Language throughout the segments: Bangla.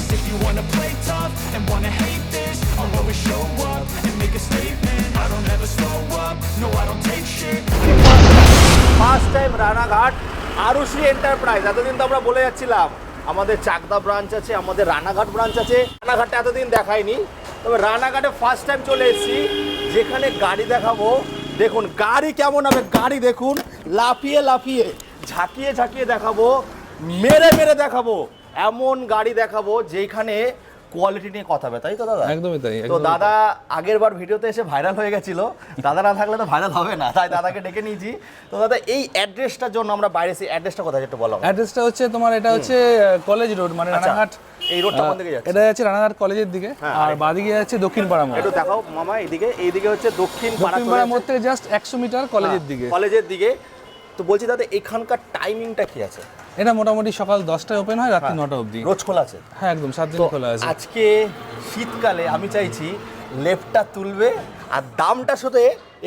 Cause if you wanna play tough and wanna hate this, I'll always show up and make a statement. I don't ever slow up, no I don't take shit. First time Ranaghat Arushi enterprise. এতদিন তো আমরা বলে যাচ্ছিলাম আমাদের চাকদা ব্রাঞ্চ আছে, আমাদের রানাঘাট ব্রাঞ্চ আছে। রানাঘাটে এতদিন দেখাইনি, তবে রানাঘাটে ফার্স্ট টাইম চলে এসেছি, যেখানে গাড়ি দেখাবো। দেখুন গাড়ি কেমন হবে, গাড়ি দেখুন লাফিয়ে লাফিয়ে ঝাঁকিয়ে ঝাঁকিয়ে দেখাবো, মেরে মেরে দেখাবো। এমন গাড়ি দেখাবো যেখানে কোয়ালিটি নিয়ে কথা হবে, তাই তো দাদা? একদমই তাই। তো দাদা আগের বার ভিডিওতে এসে ভাইরাল হয়ে গেছিল, দাদা না থাকলে তো ভাইরাল হবে না, তাই দাদাকে ডেকে নিয়েছি। তো দাদা এই অ্যাড্রেসটার জন্য আমরা বাইরে এসে, অ্যাড্রেসটা কোথায় একটু বলো। অ্যাড্রেসটা হচ্ছে তোমার, এটা হচ্ছে কলেজ রোড, মানে রানাঘাট। এই রোডটা কোন দিকে যাচ্ছে? এটা যাচ্ছে রানাঘাট কলেজের দিকে, আর বাদিকে যাচ্ছে দক্ষিণ পাড়া মোড়। একটু দেখাও মামা, এইদিকে হচ্ছে দক্ষিণ পাড়া মোড় থেকে জাস্ট 100 মিটার কলেজের দিকে। কলেজের দিকে। তো বলছি দাদা এখানকার টাইমিংটা কি আছে? এটা মোটামুটি সকাল 10টায় ওপেন হয়, রাত্রি 9টা অবধি। রোজ খোলা আছে? হ্যাঁ একদম 7 দিন খোলা আছে। আজকে শীতকালে আমি চাইছি লেফটটা তুলবে আর দামটা শুধু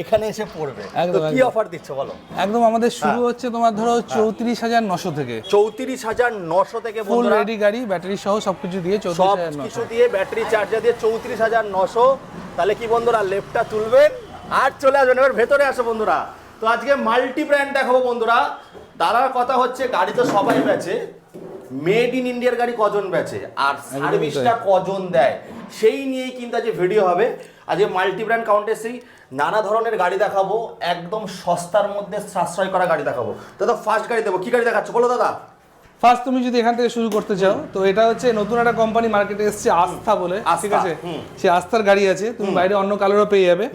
এখানে এসে পড়বে। তো কি অফার দিচ্ছ বলো? একদম আমাদের শুরু হচ্ছে তোমার ধরো 34,900 থেকে। 34,900 থেকে ফুল রেডি গাড়ি, ব্যাটারি সহ সবকিছু দিয়ে 34,900। কিছু দিয়ে ব্যাটারি চার্জার দিয়ে 34,900। তাহলে কি বন্ধুরা লেফটটা তুলবেন আর চলে আসবেন। এবার ভেতরে আসো বন্ধুরা। তো আজকে মাল্টি ব্র্যান্ড দেখাবো বন্ধুরা। দাদার কথা হচ্ছে গাড়ি তো সবাই বেচে, মেড ইন ইন্ডিয়ার গাড়ি কজন বেচে আর সার্ভিসটা কজন দেয়, সেই নিয়েই কিন্তু আজকে ভিডিও হবে। আজকে মাল্টি ব্র্যান্ড কাউন্টেসি নানা ধরনের গাড়ি দেখাবো, একদম সস্তার মধ্যে সাশ্রয় করা গাড়ি দেখাবো। দাদা ফার্স্ট গাড়ি দেবো, কি গাড়ি দেখাচ্ছ বলো দাদা? ফার্স্ট তুমি যদি এখান থেকে শুরু করতে চাও, তো এটা হচ্ছে নতুন একটা কোম্পানি মার্কেটে এসেছে, আস্থা বলে, ঠিক আছে? সেই আস্থার গাড়ি আছে, তুমি বাইরে অন্য কালারও পেয়ে যাবে।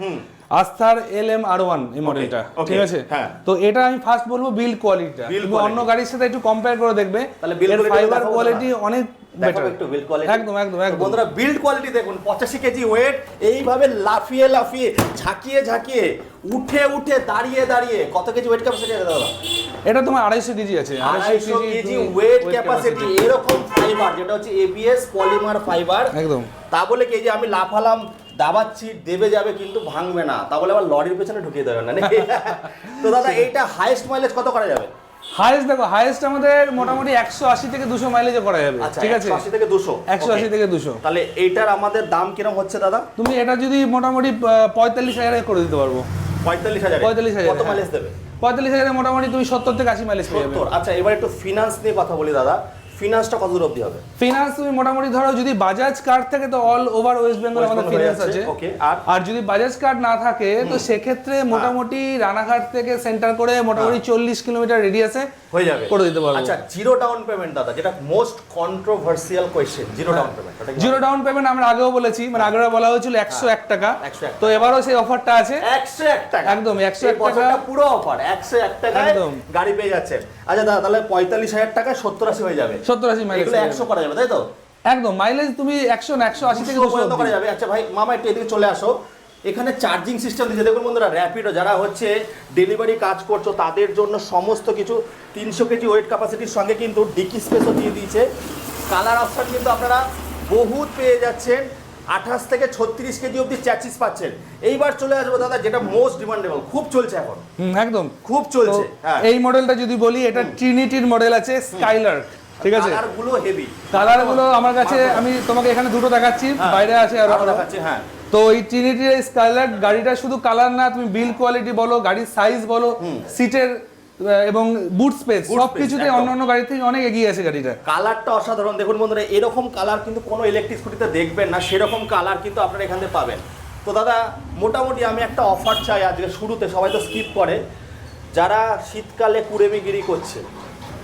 আস্থার LM-R1 এই মডেলটা, ঠিক আছে? তো এটা আমি ফার্স্ট বলবো বিল্ড কোয়ালিটিটা, তুমি অন্য গাড়ির সাথে একটু কম্পেয়ার করে দেখবে, তাহলে বিল্ড ফাইবার কোয়ালিটি অনেক বেটার। একটু বিল্ড কোয়ালিটি একদম একদম একদম বন্ধুরা, বিল্ড কোয়ালিটি দেখুন। 85 কেজি ওয়েট, এইভাবে লাফিয়ে লাফিয়ে ঝাঁকিয়ে ঝাঁকিয়ে উঠে উঠে দাঁড়িয়ে দাঁড়িয়ে। কত কেজি ওয়েট ক্যাপাসিটি আছে দাদা? এটা তোমার 250 কেজি আছে। 250 কেজি ওয়েট ক্যাপাসিটি। এরকম ফাইবার, যেটা হচ্ছে ABS পলিমার ফাইবার। একদম। তা বলে কি যে আমি লাফালাম দাবাচ্ছি দেবে যাবে কিন্তু ভাঙবে না, তা বলে আবার লরির পেছনে ঢুকিয়ে দেবে না। তো দাদা এইটা হাইয়েস্ট মাইলেজ কত করা যাবে? হাইয়েস্ট দেখো, হাইয়েস্ট আমাদের মোটামুটি 180 থেকে 200 মাইলেজে করা যাবে, ঠিক আছে? 180 থেকে 200। 180 থেকে 200। তাহলে এইটার আমাদের দাম কিরকম হচ্ছে দাদা? তুমি এটা যদি মোটামুটি 45,000 করে দিতে পারবো। 45,000? 45,000 কত মাইলেজ দেবে? 45,000 মোটামুটি তুমি 70 থেকে 80 মাইলেজ পেয়ে যাবে। আচ্ছা এবার একটু ফিনান্স নিয়ে কথা বলি দাদা। ফিনান্সটা কত দূর অবধি হবে? ফিনান্স তুমি মোটামুটি ধরো যদি বাজাজ কার্ড থাকে তো অল ওভার ওয়েস্ট বেঙ্গল আমাদের ফিনান্স আছে। আর যদি বাজাজ কার্ড না থাকে তো সেক্ষেত্রে মোটামুটি রানাঘাট থেকে সেন্টার করে মোটামুটি 40 কিলোমিটার রেডিয়াসে হয়ে যাবে, করে দিতে পারবো। আচ্ছা জিরো ডাউন পেমেন্ট দাদা, যেটা most controversial question, zero down payment. Zero down payment আমরা আগেও বলেছি, মানে আগেও বলা হয়েছিল 101 টাকা। তো এবারও সেই অফারটা আছে 101 টাকা। একদম 101 টাকা পুরো অফার, 101 টাকায় গাড়ি পেয়ে যাচ্ছেন। আচ্ছা দাদা তাহলে 45,000 টাকায় 70-80 হয়ে যাবে। 70-80 মাইলেজ, এগুলো 100 করা যাবে তাই তো? একদম মাইলেজ তুমি 100 না 180 থেকে 200 করা যাবে। আচ্ছা ভাই মামা একটু এদিকে চলে আসো। এখানে চার্জিং সিস্টেম দিয়েছে দেখুন বন্ধুরা, র্যাপিডো যারা হচ্ছে ডেলিভারি কাজ করছো তাদের জন্য সমস্ত কিছু। 300 কেজি ওয়েট ক্যাপাসিটির সঙ্গে কিন্তু ডিকি স্পেসও দিয়ে দিয়েছে। কালার অপশন কিন্তু আপনারা বহুত পেয়ে যাচ্ছেন। 28 থেকে 36 কেজি অবধি চ্যাসিস পাচ্ছেন। এইবার চলে আসবো দাদা যেটা মোস্ট ডিমান্ডেবল, খুব চলছে এখন। একদম খুব চলছে। এই মডেলটা যদি বলি, এটা ট্রিনিটির মডেল আছে, স্কাইলার, ঠিক আছে? কালারগুলো হেভি, কালারগুলো আমার কাছে, আমি তোমাকে এখানে দুটো দেখাচ্ছি, বাইরে আছে আরো দেখাচ্ছি। হ্যাঁ, তো এই ট্রিনিটির স্কাইলার গাড়িটা শুধু কালার না, তুমি বিল্ড কোয়ালিটি বলো, গাড়ির সাইজ বলো, সিটের এবং বুট স্পেস সবকিছুতে অন্যান্য গাড়ি থেকে অনেক এগিয়ে আছে গাড়িটা। কালারটা অসাধারণ। দেখুন বন্ধুরা এরকম কালার কিন্তু কোনো ইলেকট্রিক স্কুটিতে দেখবেন না, সেরকম কালার কিন্তু আপনারা এখান থেকে পাবেন। তো দাদা মোটামুটি আমি একটা অফার চাই আজকে শুরুতে, সবাই তো স্কিপ করে, যারা শীতকালে কুড়েমিগিরি করছে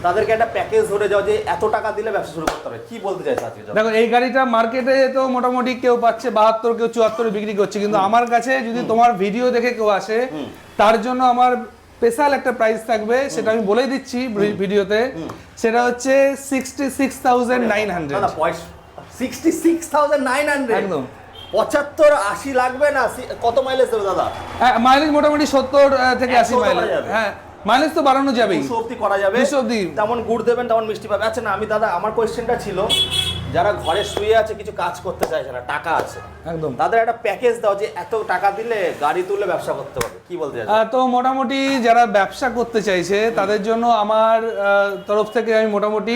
তাদেরকে একটা প্যাকেজ ধরে যাও যে এত টাকা দিলে ব্যবসা শুরু করতে হবে। কি বলতে চাইছে আজকে? দেখো এই গাড়িটা মার্কেটে তো মোটামুটি কেউ পাচ্ছে 72, কেউ 74 বিক্রি করছে, কিন্তু আমার কাছে যদি তোমার ভিডিও দেখে কেউ আসে তার জন্য আমার স্পেশাল একটা প্রাইস থাকবে, সেটা আমি বলেই দিচ্ছি ভিডিওতে। সেটা হচ্ছে 66,900। 66,900 একদম। 75-80 লাগবে না? কত মাইলেজ দেবে দাদা? মাইলেজ মোটামুটি 70 থেকে 80 মাইলেজ। হ্যাঁ মাইলেজ তো বাড়ানো যাবেই, 200 অবধি করা যাবে। 200 অবধি তেমন গুড় দেবেন তেমন মিষ্টি পাবে। আচ্ছা না আমি দাদা আমার কোয়েশ্চেনটা ছিল যারা ঘরে শুয়ে আছে কিছু কাজ করতে চাইছে না, টাকা আছে, একদম তাদের একটা প্যাকেজ দাও যে এত টাকা দিলে গাড়ি তুললে ব্যবসা করতে পারবে, কি বলতে চাইছো? তো মোটামুটি যারা ব্যবসা করতে চাইছে তাদের জন্য আমার তরফ থেকে আমি মোটামুটি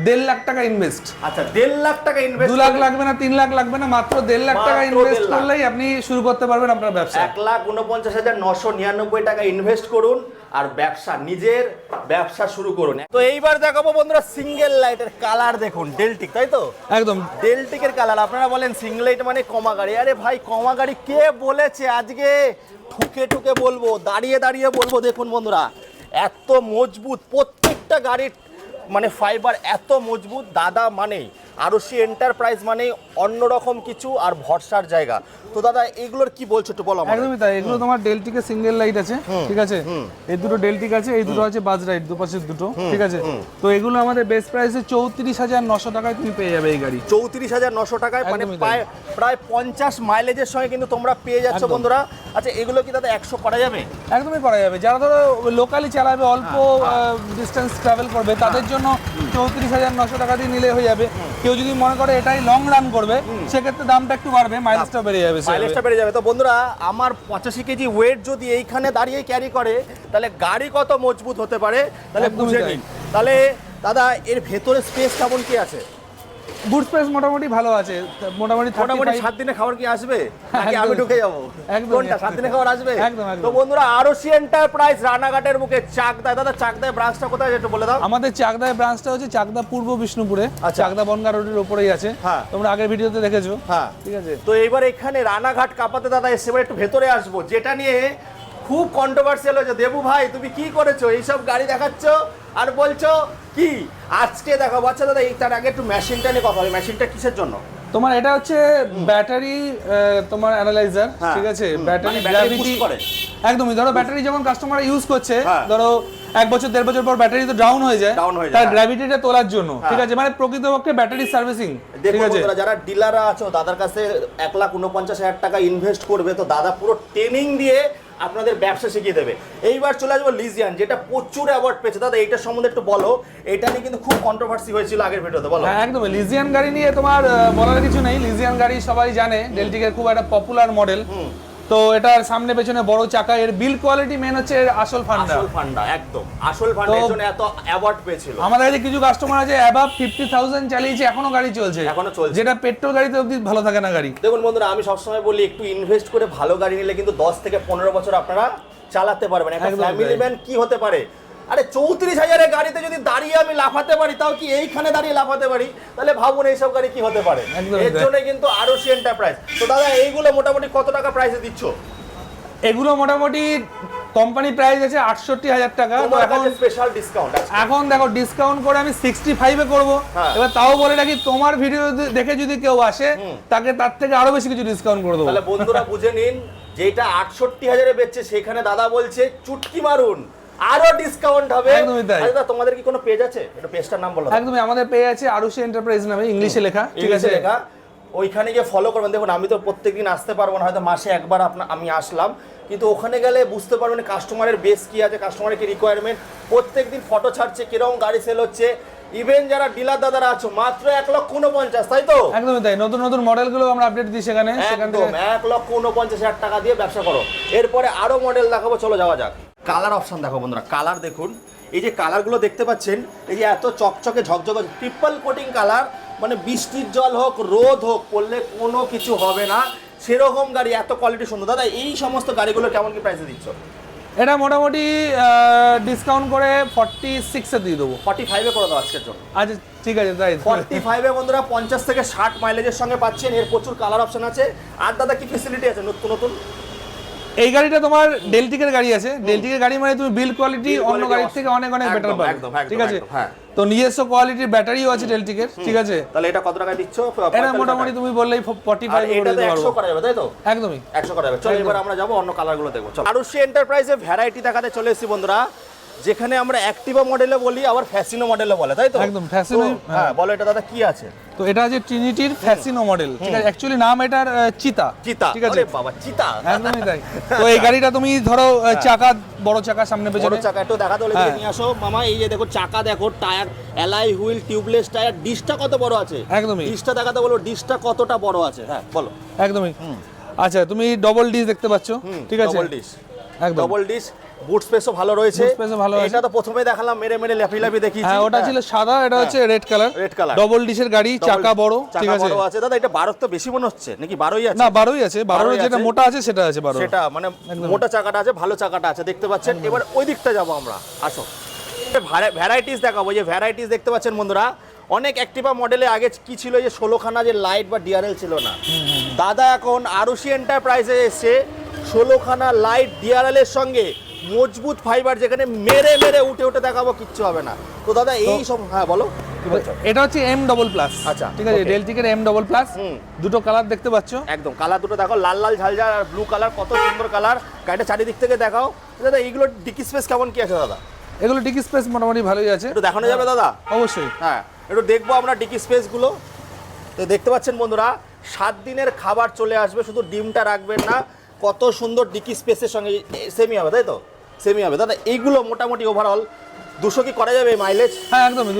1.5 লাখ টাকা ইনভেস্ট। আচ্ছা 1.5 লাখ টাকা ইনভেস্ট, 2 লাখ লাগবে না, 3 লাখ লাগবে না, মাত্র 1.5 লাখ টাকা মাত্র ইনভেস্ট 1.5 লাখ। করলেই আপনি শুরু করতে পারবেন আপনার ব্যবসা। 1,49,999 টাকা ইনভেস্ট করুন আর ব্যবসা, নিজের ব্যবসা শুরু করুন। তো এইবার দেখাবো বন্ধুরা সিঙ্গেল লাইটের কালার, দেখুন ডেলটিক, তাই তো? একদম ডেলটিকের কালার। আপনারা বলেন সিঙ্গেল লাইট মানে কমা গাড়ি, আরে ভাই কমা গাড়ি কে বলেছে? আজকে ঠুকে ঠুকে বলবো, দাঁড়িয়ে দাঁড়িয়ে বলবো। দেখুন বন্ধুরা এত মজবুত প্রত্যেকটা গাড়ির, মানে ফাইবার এত মজবুত। দাদা মানেই আরুষি এন্টারপ্রাইজ মানেই অন্যরকম কিছু আর ভরসার জায়গা। তো দাদা এগুলোর কি বলছো একটু বলো আমাকে। একদমই তাই, এগুলো তোমার ডেলটিকের সিঙ্গেল লাইট আছে, ঠিক আছে? এই দুটো ডেলটিক আছে, এই দুটো আছে বাজ লাইট, দুপাশের দুটো, ঠিক আছে? তো এগুলো আমাদের বেস্ট প্রাইসে 34,900 টাকায় তুমি পেয়ে যাবে এই গাড়ি। 34,900 টাকায়, মানে একদমই তাই। প্রায় 50 মাইলেজের সঙ্গে কিন্তু তোমরা পেয়ে যাচ্ছ বন্ধুরা। আচ্ছা এগুলো কি দাদা 100 করা যাবে? একদমই করা যাবে। যারা ধরো লোকালি চালাবে, অল্প ডিস্টেন্স ট্রাভেল করবে, তাদের জন্য 34,900 টাকা দিয়ে নিলে হয়ে যাবে। কেউ যদি মনে করে এটাই লং রান করবে, সেক্ষেত্রে দামটা একটু বাড়বে, মাইলেজটা বেড়ে যাবে। মাইলেজটা বেড়ে যাবে। তো বন্ধুরা আমার 85 কেজি ওয়েট যদি এইখানে দাঁড়িয়ে ক্যারি করে, তাহলে গাড়ি কত মজবুত হতে পারে, তাহলে একদমই বুঝে তাই। নিন। তাহলে দাদা এর ভেতরে স্পেস কেমন কি আছে? বুট স্পেস মোটামুটি ভালো আছে, মোটামুটি 7 দিনে খাবার কি আসবে নাকি আমি একদম। ঢুকে যাবো? একদম, কোনটা 7 দিনে খাবার আসবে? একদম, একদম। তো বন্ধুরা আরুষি এন্টারপ্রাইজ রানাঘাটের মুখে চাকদায়। দাদা চাকদায় ব্রাঞ্চটা কোথায় একটু বলে দাও। আমাদের চাকদায় ব্রাঞ্চটা হচ্ছে চাকদা পূর্ব বিষ্ণুপুরে, আচ্ছা। চাকদা বনগা রোডের উপরেই আছে। হ্যাঁ। তোমরা আগের ভিডিওতে দেখেছো। হ্যাঁ ঠিক আছে। তো এইবার এখানে রানাঘাট কাপাতে দাদা এসে এবার একটু ভেতরে আসবো, যেটা নিয়ে খুব কন্ট্রোভার্সিয়াল হয়েছে। দেবু ভাই তুমি কি করেছো, এইসব গাড়ি দেখাচ্ছ আর বলছো কি আজকে দেখাবো? আচ্ছা দাদা এই তার আগে একটু মেশিনটা নিয়ে কথা হবে। মেশিনটা কিসের জন্য? তোমার এটা হচ্ছে ব্যাটারি, তোমার অ্যানালাইজার, হ্যাঁ। ঠিক আছে? ব্যাটারি মানে ব্যাটারি গ্র্যাভিটি push করে। একদমই। ধরো ব্যাটারি যখন কাস্টমার ইউজ করছে, হ্যাঁ। ধরো 1 বছর 1.5 বছর পর ব্যাটারি তো ডাউন হয়ে যায়, Down হয়ে যায়, তার হ্যাঁ। গ্র্যাভিটিটা তোলার জন্য, ঠিক আছে? মানে প্রকৃতপক্ষে ব্যাটারি সার্ভিসিং, ঠিক দেখুন আছে? বন্ধুরা যারা ডিলাররা আছো দাদার কাছে 1,49,000 টাকা ইনভেস্ট করবে, তো দাদা পুরো ট্রেনিং দিয়ে আপনাদের ব্যবসা শিখিয়ে দেবে। এইবার চলে আসবো লিজিয়ান, যেটা প্রচুর অ্যাওয়ার্ড পেয়েছে। দাদা এইটার সম্বন্ধে একটু বলো। এটা নিয়ে কিন্তু খুব কন্ট্রোভার্সি হয়েছিল আগের ভিডিওতে, বলো। হ্যাঁ একদম। লিজিয়ান গাড়ি নিয়ে তোমার বলার কিছু নেই। লিজিয়ান গাড়ি সবাই জানে, ডেলটিকের খুব একটা পপুলার মডেল। তো এটার সামনে পেছনে বড় চাকা, এর বিল্ড কোয়ালিটি মেন হচ্ছে এর আসল ফান্ডা। আসল ফান্ডা, একদম আসল ফান্ডা, এর জন্য এত অ্যাওয়ার্ড পেয়েছিল। আমাদের কাছে কিছু কাস্টমার আছে অ্যাবাভ 50,000 চালিয়েছে, এখনো গাড়ি চলছে, এখনো চলছে। যেটা পেট্রোল গাড়িতে অবধি ভালো থাকে না গাড়ি। দেখুন বন্ধুরা আমি সবসময় বলি একটু ইনভেস্ট করে ভালো গাড়ি নিলে কিন্তু 10 থেকে 15 বছর আপনারা চালাতে পারবেন। একটা একদমই ফ্যামিলি তাই। ম্যান কি হতে পারে? আরে 34,000 গাড়িতে যদি দাঁড়িয়ে আমি লাফাতে পারি, তাও কি এইখানে দাঁড়িয়ে লাফাতে পারি, তাহলে ভাবুন এইসব গাড়ি কি হতে পারে। একদমই এর তাই। জন্য কিন্তু আরুষি এন্টারপ্রাইজ। তো দাদা এইগুলো মোটামুটি কত টাকা প্রাইসে দিচ্ছ? এগুলো মোটামুটি কোম্পানি প্রাইস আছে 68,000 টাকা। তো তোমার এখন কাছে স্পেশাল ডিসকাউন্ট আছে। এখন দেখো ডিসকাউন্ট করে আমি 65 এ করব। হ্যাঁ। এবার তাও বলে রাখি, তোমার ভিডিও দেখে যদি কেউ আসে, তাকে তার থেকে আরো বেশি কিছু ডিসকাউন্ট করে দেবো। তাহলে বন্ধুরা বুঝে নিন, যেটা 68,000 বেচছে সেখানে দাদা বলছে চুটকি মারুন আরো ডিসকাউন্ট হবে। একদমই তাই। আচ্ছা দাদা তোমাদের কি কোনো পেজ আছে? একটু পেজটার নাম বলো। একদমই, আমাদের পেয়ে আছে আরুষি এন্টারপ্রাইজ নামে, ইংলিশে লেখা, ঠিক আছে? লেখা, ওইখানে গিয়ে ফলো করবেন। দেখুন আমি তো প্রত্যেকদিন আসতে পারবো না, হয়তো মাসে একবার আমি আসলাম, কিন্তু ওখানে গেলে বুঝতে পারবেন কাস্টমারের বেস কি আছে, কাস্টমারের কি রিকোয়ারমেন্ট। প্রত্যেকদিন ফটো ছাড়ছে, কিরকম গাড়ি সেল হচ্ছে। ইভেন যারা ডিলার দাদারা আছো মাত্র 1,49,000, তাই তো? একদমই তাই। নতুন নতুন মডেলগুলো আমরা আপডেট দিই সেখানে, সেখান একদম থেকে 1,49,000 টাকা দিয়ে ব্যবসা করো। এরপরে আরো মডেল দেখাবো, চলো যাওয়া যাক। কালার অপশন দেখো বন্ধুরা, কালার দেখুন। এই যে কালারগুলো দেখতে পাচ্ছেন, এই যে এত চকচকে ঝকঝকে ট্রিপল কোটিং কালার, মানে বৃষ্টির জল হোক রোদ হোক পড়লে কোনো কিছু হবে না, সেরকম গাড়ি, এত কোয়ালিটি সুন্দর। দাদা এই সমস্ত গাড়িগুলো কেমন কি প্রাইসে দিচ্ছ? এটা মোটামুটি ডিসকাউন্ট করে 46 এ দিয়ে দেবো। 45-এ করে দাও আজকের জন্য। আচ্ছা ঠিক আছে তাই। 45-এ বন্ধুরা 50 থেকে 60 মাইলেজের সঙ্গে পাচ্ছেন। এর প্রচুর কালার অপশন আছে। আর দাদা কি ফেসিলিটি আছে নতুন নতুন? এই গাড়িটা তোমার ডেলটিকের গাড়ি আছে। ডেলটিকের গাড়ি মানে তুমি বিল্ড কোয়ালিটি অন্য গাড়ির থেকে অনেক অনেক বেটার পাবে, ঠিক আছে? হ্যাঁ। তো নিজস্ব কোয়ালিটির ব্যাটারিও আছে ডেলটিকের, ঠিক আছে? তাহলে এটা কত টাকা দিচ্ছ? এটা মোটামুটি তুমি বললেই 45 করে এটা দিতে পারবো। 100 করা যাবে, তাই তো? একদমই 100 করা যাবে। চলো এবার আমরা যাবো অন্য কালারগুলো দেখবো। চলো আরুষি এন্টারপ্রাইজে ভ্যারাইটি দেখাতে চলে এসেছি বন্ধুরা। যেখানে আমরা অ্যাক্টিভা মডেলে বলি আবার ফ্যাসিনো মডেলে বলে, তাই তো? একদম, ফ্যাসিনো। হ্যাঁ, বলো এটা দাদা কি আছে? তো এটা আছে ট্রিনিটির ফ্যাসিনো মডেল, ঠিক আছে। অ্যাকচুয়ালি নাম এটার চিতা, চিতা, ঠিক আছে। আরে বাবা, চিতা, একদমই তাই। তো এই গাড়িটা তুমি ধরো চাকা, বড় চাকা সামনে পেছনে, বড় চাকা একটু দেখাতে হলে নিয়ে আসো মামা। এই যে দেখো চাকা, দেখো tyre, alloy wheel, tubeless tyre, ডিসটা কত বড় আছে, একদমই। ডিসটা দেখাতে বলো, ডিসটা কতটা বড় আছে, হ্যাঁ বলো। একদমই। আচ্ছা, তুমি ডবল ডিস দেখতে পাচ্ছ, ঠিক আছে। ডবল ডিস, একদম ডবল ডিস, বুট স্পেসও ভালো রয়েছে। বুট স্পেসও ভালো আছে। এটা তো প্রথমে দেখালাম, মেরে মেরে লাফি দেখিয়েছি। হ্যাঁ, ওটা ছিল সাদা, এটা হচ্ছে red colour. Red colour, double ডিসের গাড়ি, চাকা বড়, ঠিক আছে। চাকা বড় আছে দাদা। এটা 12 তো বেশি মনে হচ্ছে নাকি? 12ই আছে না, 12ই আছে। 12 যেটা মোটা আছে সেটা আছে 12, সেটা মানে মোটা চাকাটা আছে, ভালো চাকাটা আছে, দেখতে পাচ্ছেন। এবার ওই দিকটা যাবো আমরা, আসো। ভ্যারাইটিস দেখাবো। যে ভ্যারাইটিস দেখতে পাচ্ছেন বন্ধুরা, অনেক অ্যাক্টিভা মডেলে আগে কি ছিল, যে 16খানা যে লাইট বা ডিআরএল ছিল না, দাদা এখন আরুষি এন্টারপ্রাইজে এসে 16খানা লাইট ডিআরএল এর সঙ্গে মজবুত ফাইবার, যেখানে মেরে মেরে উঠে দেখাবো, কিচ্ছু হবে না। তো দাদা এই সব, হ্যাঁ বলো কি বলছো? এটা হচ্ছে এম ডবল প্লাস, আচ্ছা, ঠিক আছে। ডেলটিকের এম ডবল প্লাস, দুটো কালার দেখতে পাচ্ছ। একদম কালার দুটো দেখো, লাল লাল ঝালঝাল আর ব্লু কালার, কত সুন্দর কালার। গাড়িটা চারিদিক থেকে দেখাও দাদা। এইগুলো ডিকি স্পেস কেমন কি আছে দাদা? এগুলো ডিকি স্পেস মোটামুটি ভালোই আছে, একটু দেখানো যাবে দাদা? অবশ্যই। হ্যাঁ, একটু দেখবো আমরা ডিকি স্পেসগুলো। তো দেখতে পাচ্ছেন বন্ধুরা, 7 দিনের খাবার চলে আসবে, শুধু ডিমটা রাখবেন না। কত সুন্দর ডিকি স্পেসের সঙ্গে সেমি হবে, তাই তো? সেমি হবে দাদা। এইগুলো মোটামুটি ওভারঅল 200 কি করা যাবে মাইলেজ? হ্যাঁ, একদমই,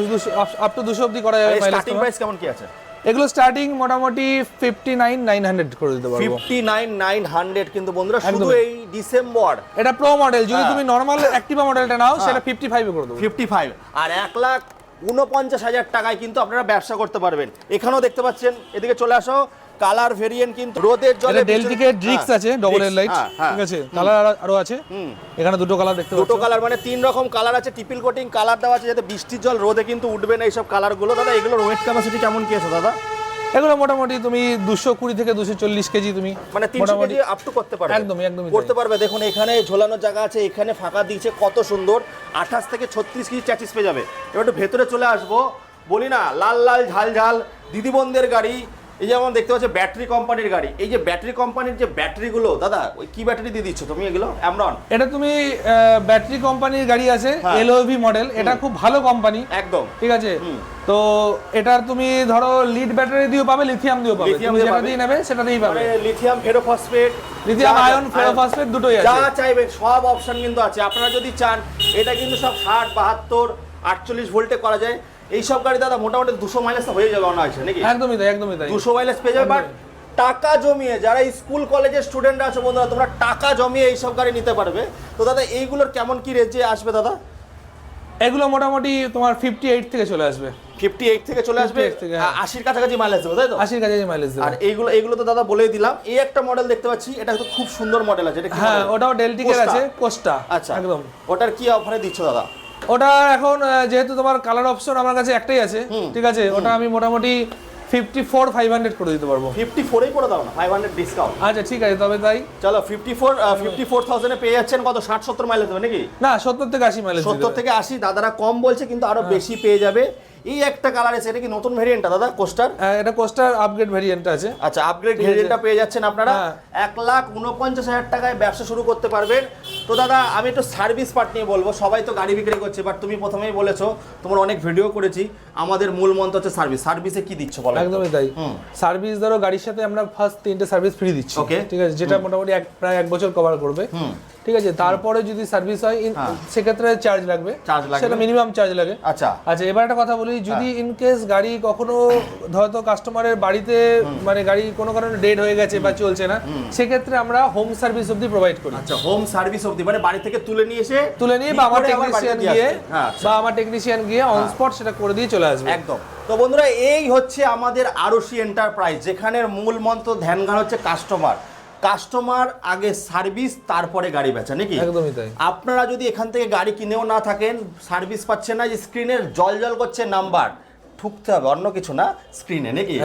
আপ টু 200 অবধি করা যাবে মাইলেজ। স্টার্টিং প্রাইস কেমন কি আছে? এগুলো স্টার্টিং মোটামুটি 59,900 করে দিতে পারবো। 59,900 কিন্তু বন্ধুরা, শুধু এই ডিসেম্বর। এটা প্রো মডেল, যদি তুমি নরমাল অ্যাক্টিভা মডেলটা নাও সেটা 55 এ করে দেবো। 55 আর 1,49,000 টাকায় কিন্তু আপনারা ব্যবসা করতে পারবেন। এখানেও দেখতে পাচ্ছেন, এদিকে চলে আসো। কালার ভেরিয়েন্ট কিন্তু রোদের জলে, ডেলটিকের ড্রিক্স আছে, ডবল এর লাইট, ঠিক আছে। কালার আরো আছে, এখানে দুটো কালার দেখতে পাচ্ছ। দুটো কালার মানে 3 রকম কালার আছে। ট্রিপল কোটিং কালার দেওয়া আছে, যাতে বৃষ্টির জল রোদে কিন্তু উঠবে না এইসব কালারগুলো। দাদা এগুলোর ওয়েট ক্যাপাসিটি কেমন কি আছে দাদা? এগুলো মোটামুটি তুমি 220 থেকে 240 কেজি তুমি মানে 300 কেজি আপ টু করতে পারবে। একদমই করতে পারবে। দেখুন এখানে ঝোলানোর জায়গা আছে, এখানে ফাঁকা দিয়েছে, কত সুন্দর। 28 থেকে 36 কেজি চ্যাচিস পেয়ে যাবে। এবার একটু ভেতরে চলে আসবো, বলি না লাল লাল ঝাল ঝাল দিদিবন্ধের গাড়ি। এই যেমন দেখতে পাচ্ছ ব্যাটারি কোম্পানির গাড়ি। এই যে ব্যাটারি কোম্পানির যে ব্যাটারিগুলো দাদা, ওই কি ব্যাটারি দিয়ে দিচ্ছ তুমি এগুলো? অ্যামরন। এটা তুমি ব্যাটারি কোম্পানির গাড়ি আছে, এলওভি মডেল। এটা খুব ভালো কোম্পানি, একদম, ঠিক আছে। তো এটার তুমি ধরো লিড ব্যাটারি দিয়েও পাবে, লিথিয়াম দিয়েও পাবে। তুমি যেটা দিয়ে নেবে সেটা দিয়েই পাবে। মানে lithium ferrophosphate, lithium ion ferrophosphate দুটোই আছে। যা চাইবেন সব অপশন কিন্তু আছে। আপনারা যদি চান, এটা কিন্তু সব 60, 72, 48 ভোল্টে করা যায়। এই সব গাড়ি দাদা মোটামুটি 200 মাইলেজ হয়ে যাবে অনায়াসে নাকি? একদমই তাই, একদমই তাই। 200 মাইলেজ পেয়ে যাবে। বাট টাকা জমিয়ে, যারা স্কুল কলেজের স্টুডেন্টরা আছে বন্ধুরা, তোমরা টাকা জমিয়ে এইসব গাড়ি নিতে পারবে। তো দাদা এইগুলোর কেমন কি রেঞ্জে আসবে দাদা? এগুলো মোটামুটি তোমার 58 থেকে চলে আসবে। 58 থেকে চলে আসবে, 80 কাছাকাছি মাইলেজ দেবে, তাই তো? 80 কাছাকাছি মাইলেজ দেবে। আর এইগুলো তো দাদা বলেই দিলাম। এই একটা মডেল দেখতে পাচ্ছি, এটা তো খুব সুন্দর মডেল আছে। এটা কি? হ্যাঁ, ওটাও ডেলটিকের আছে, কোস্টা। আচ্ছা, একদম। ওটার কি অফারে দিচ্ছ দাদা? ওটা এখন যেহেতু তোমার কালার অপশন আমার কাছে একটাই আছে, ঠিক আছে। ওটা আমি মোটামুটি 54,500 করে দিতে পারবো। 54 করে দাও না, 500 ডিসকাউন্ট। আচ্ছা, ঠিক আছে, তবে তাই চলো 54,000 এ পেয়ে যাচ্ছেন। কত 60-70 মাইলেজ দেবে নাকি? না, 70 থেকে 80 মাইলেজ। 70 থেকে 80 দাদারা কম বলছে, কিন্তু আরো বেশি পেয়ে যাবে। এই একটা কালার আছে, এটা কি নতুন ভেরিয়েন্টটা দাদা? কোস্টার। এটা কোস্টার আপগ্রেড ভেরিয়েন্ট আছে। আচ্ছা, আপগ্রেড ভেরিয়েন্টটা পেয়ে যাচ্ছেন আপনারা। 1,49,000 টাকায় ব্যবসা শুরু করতে পারবেন। তো দাদা আমি একটু সার্ভিস পার্ট নিয়ে বলবো। সবাই তো গাড়ি বিক্রি করছে, বাট তুমি প্রথমেই বলেছো, তোমার অনেক ভিডিও করেছি, আমাদের মূল মন্ত্র হচ্ছে সার্ভিস। সার্ভিসে কি দিচ্ছ বলো? একদমই তাই। সার্ভিস ধরো গাড়ির সাথে আমরা ফার্স্ট 3টে সার্ভিস ফ্রি দিচ্ছি, ঠিক আছে, যেটা মোটামুটি প্রায় 1 বছর কভার করবে, ঠিক আছে। তারপরে যদি সার্ভিস হয় সেক্ষেত্রে চার্জ লাগবে, সেটা মিনিমাম চার্জ লাগে। আচ্ছা আচ্ছা, এবার একটা কথা বলি, যদি ইন কেস গাড়ি কখনো হয়তো কাস্টমারের বাড়িতে মানে গাড়ি কোনো কারণে ডেড হয়ে গেছে বা চলছে না, সেক্ষেত্রে আমরা হোম সার্ভিস অবধি প্রোভাইড করি। আচ্ছা, হোম সার্ভিস অবধি মানে বাড়ি থেকে তুলে নিয়ে বা আমার টেকনিশিয়ান গিয়ে অন স্পট সেটা করে দিয়ে চলে আসবে। একদম। তো বন্ধুরা এই হচ্ছে আমাদের আরুষি এন্টারপ্রাইজ, যেখানের মূল মন্ত্র ধ্যানগান হচ্ছে কাস্টমার আগে সার্ভিস, তারপরে গাড়ি বেচা নাকি? একদমই তাই। আপনারা যদি এখান থেকে গাড়ি কিনেও না থাকেন, সার্ভিস পাচ্ছেন না, যে স্ক্রিনের জল করছে নাম্বার, ঠুকতে হবে, অন্য কিছু না, স্ক্রিনে নাকি?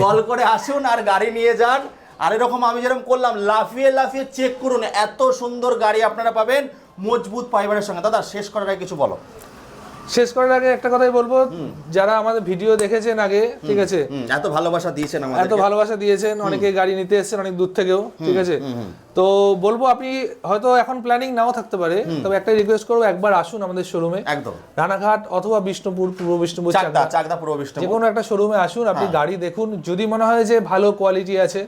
কল করে আসুন আর গাড়ি নিয়ে যান। আর এরকম আমি যেরকম করলাম, লাফিয়ে লাফিয়ে চেক করুন, এত সুন্দর গাড়ি আপনারা পাবেন মজবুত ফাইবারের সঙ্গে। দাদা শেষ করার আগে কিছু বলো। শেষ করার আগে একটা কথাই বলবো, যারা আমাদের ভিডিও দেখেছেন আগে, ঠিক আছে, এত ভালোবাসা দিয়েছেন আমাদের, এত ভালোবাসা দিয়েছেন, অনেকে গাড়ি নিতে এসেছেন অনেক দূর থেকেও, ঠিক আছে, তো বলবো আপনি হয়তো এখন প্ল্যানিং নাও থাকতে পারে, তবে একটা রিকোয়েস্ট করবো একবার আসুন আমাদের শোরুমে, একদম রানাঘাট অথবা বিষ্ণুপুর, পূর্ব বিষ্ণুপুর, চাকদা পূর্ব বিষ্ণুপুর, যে কোনো একটা শোরুমে আসুন, আপনি গাড়ি দেখুন, যদি মনে হয় যে ভালো কোয়ালিটি আছে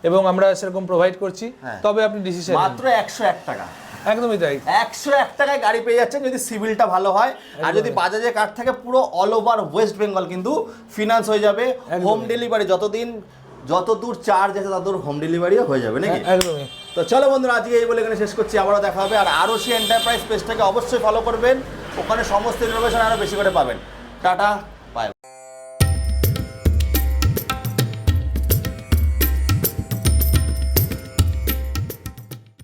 এবং আমরা সেরকম প্রোভাইড করছি, তবে আপনি ডিসিশন মাত্র 101 টাকা, একদমই তাই, 101 টাকায় গাড়ি পেয়ে যাচ্ছেন যদি সিভিলটা ভালো হয়, আর যদি বাজাজে কার্ড থাকে পুরো অল ওভার ওয়েস্ট বেঙ্গল কিন্তু ফিনান্স হয়ে যাবে, হোম ডেলিভারি যত দূর চার্জ আছে তত দূর হোম ডেলিভারিও হয়ে যাবে নাকি? একদমই। তো চলো বন্ধুরা, আজকে এই বলে এখানে শেষ করছি, আবারও দেখা হবে। আর আরোসি এন্টারপ্রাইজ পেজটাকে অবশ্যই ফলো করবেন, ওখানে সমস্ত ইনফরমেশন আরও বেশি করে পাবেন। টাটা।